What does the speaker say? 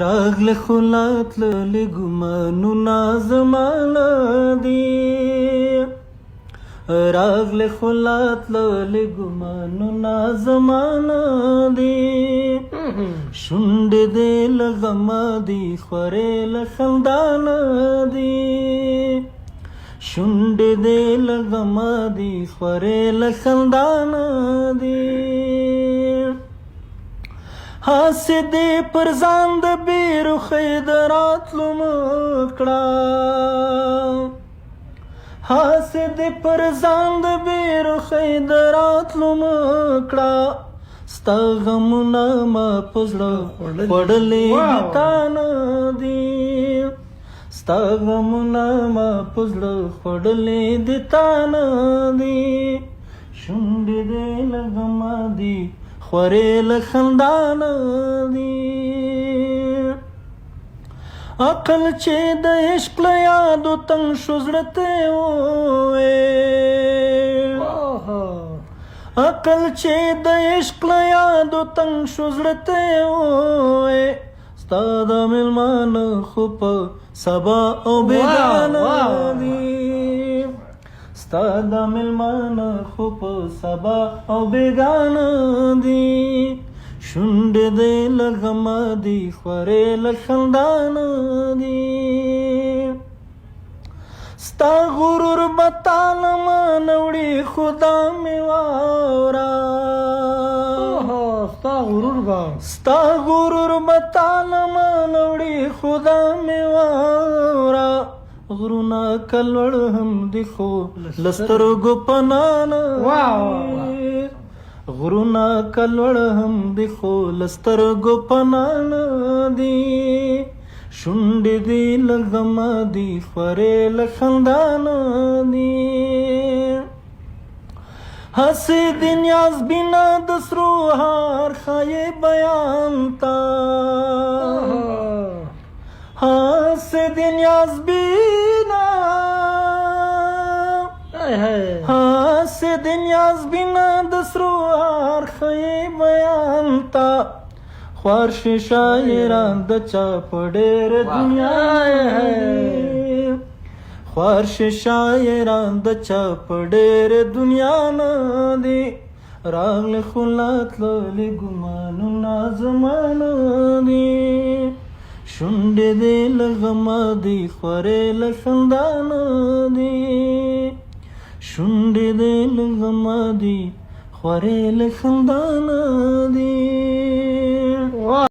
راغله خلات لګمانونه زمانه دي راغله خلات لګمانونه زمانه دي شونډې دې لغما دي خورې لخندانه دي شونډې دې لغما دي خورې لخندانه دي هسې دې پر ځان د بیروخۍ د راتلو مکړه هسې دې پر ځان د بیروخۍ د راتلو مکړه ستا غمونه ما په زړه خوړلې دي تا نه دي ستا غمونه ما په زړه خوړلې دي تا نه دي شونډې دې له غمه دي خورې له خندانه دي عقل چې د عشق له یادو تنګ شو زړه ته وویل عقل چې د عشق له یادو تنګ شو زړه ته وویل ستا د مېلمانه خو په سبا او بېګانه دي ستا د مېلمانه خو په سبا او بېګانه دي شونډې دې له غمه دي خورې له خندانه دي ستا غرور به تا له مانه وړي خو دا مې واوره ستا غرور به تا له مانه وړي خو دا مې واوره غرونه کلوړ هم دي خو لسترګو پناه نه غرونه کلوړ هم دي خو لسترګو پناه نه دي شونډې دې له غمه دي خورې له خندانه دي هسې دې نیاز بنا د سرو هار ښایې بیان ته هسې دې نیاز بنا هسې دې نیاز بنا د سرو هار ښایې بیان ته خوار شي شاعران د چا په ډېره دنیا خوار شي شاعران د چا په ډېره دنیا نه دي راغله خلات للې ګمانونه زمانه دي شونډې دې له غمه دي خورې له خندانه دي شونډې دې له غمه دي خورې له خندانه دي